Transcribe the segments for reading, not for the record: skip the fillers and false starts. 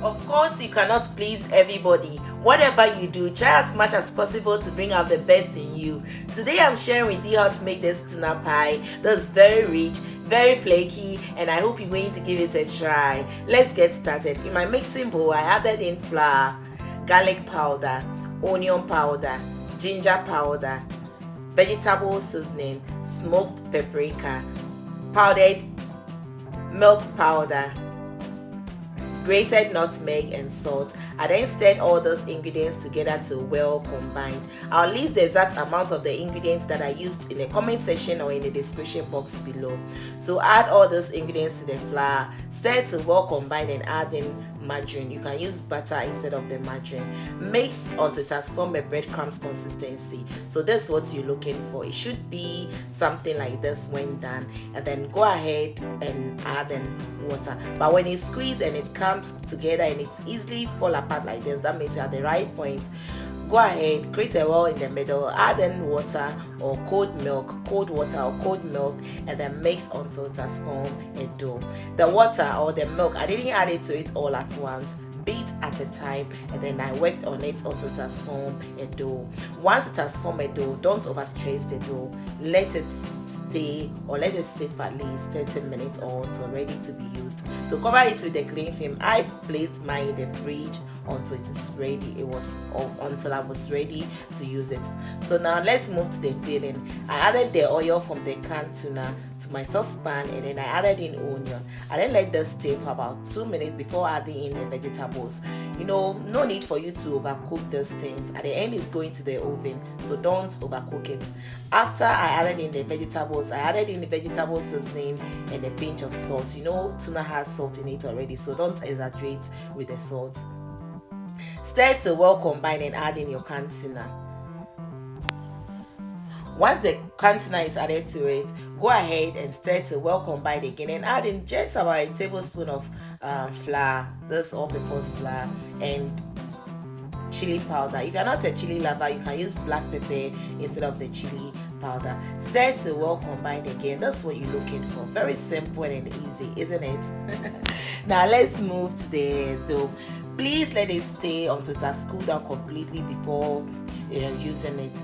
Of course, you cannot please everybody. Whatever you do, try as much as possible to bring out the best in you. Today I'm sharing with you how to make this tuna pie. This is very rich, very flaky, and I hope you're going to give it a try. Let's get started. In my mixing bowl, I added in flour, garlic powder, onion powder, ginger powder, vegetable seasoning, smoked paprika, powdered milk powder, grated nutmeg, and salt. I then stirred all those ingredients together to well combine. I'll list the exact amount of the ingredients that I used in the comment section or in the description box below. So add all those ingredients to the flour, stir to well combine, and add in margarine. You can use butter instead of the margarine. Mix until it has formed a breadcrumbs consistency. So that's what you're looking for. It should be something like this when done, and then go ahead and add in water. But when you squeeze and it comes together and it's easily fall apart like this, that means you're at the right point. Go ahead, create a well in the middle, add in water or cold water or cold milk, and then mix until it has formed a dough. The water or the milk, I didn't add it to it all at once. Beat at a time, and then I worked on it until it has formed a dough. Once it has formed a dough, don't overstress the dough. Let it stay or let it sit for at least 30 minutes or until ready to be used. So cover it with a cling film. I placed mine in the fridge until it is ready. Until I was ready to use it. So now let's move to the filling. I added the oil from the canned tuna to my saucepan, and then I added in onion. I then let this steam for about 2 minutes before adding in the vegetables. No need for you to overcook these things. At the end, it's going to the oven, so don't overcook it. After I added in the vegetables, I added in the vegetable seasoning and a pinch of salt. Tuna has salt in it already, so don't exaggerate with the salt. Stir to well combine and add in your canned tuna. Once the canned tuna is added to it, go ahead and stir to well combine again and add in just about a tablespoon of flour, this all-purpose flour, and chili powder. If you're not a chili lover, you can use black pepper instead of the chili powder. Stir to well combine again. That's what you're looking for. Very simple and easy, isn't it? Now let's move to the dough. Please let it stay until it has cooled down completely before using it.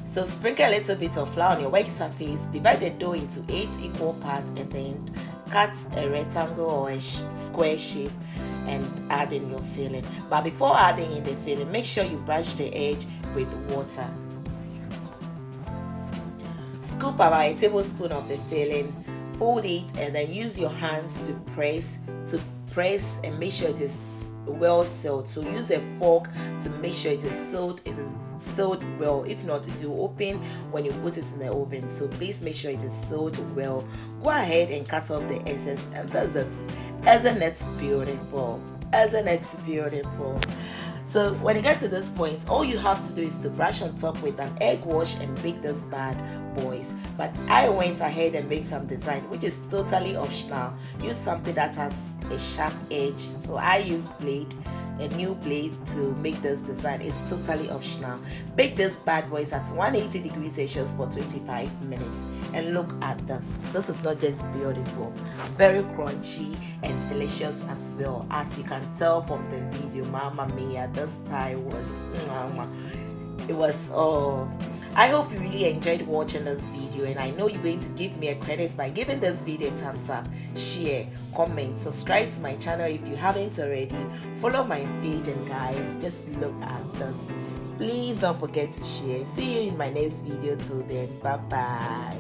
So sprinkle a little bit of flour on your work surface, divide the dough into 8 equal parts, and then cut a rectangle or a square shape and add in your filling. But before adding in the filling, make sure you brush the edge with water. Scoop about a tablespoon of the filling, fold it, and then use your hands to press and make sure it is well sealed. So use a fork to make sure it is sealed well. If not, it will open when you put it in the oven. So please make sure it is sealed well. Go ahead and cut off the excess, and that's it. Isn't it beautiful? Isn't it beautiful? So when you get to this point, all you have to do is to brush on top with an egg wash and bake this bad boys. But I went ahead and made some design, which is totally optional. Use something that has a sharp edge. So I use a new blade to make this design. It's totally optional. Bake this bad boys at 180 degrees Celsius for 25 minutes. And look at this. This is not just beautiful, very crunchy and delicious as well. As you can tell from the video, Mama Mia, this pie was I hope you really enjoyed watching this video, and I know you're going to give me a credit by giving this video a thumbs up, share, comment, subscribe to my channel if you haven't already, follow my page, and guys, just look at this. Please don't forget to share. See you in my next video. Till then, bye bye.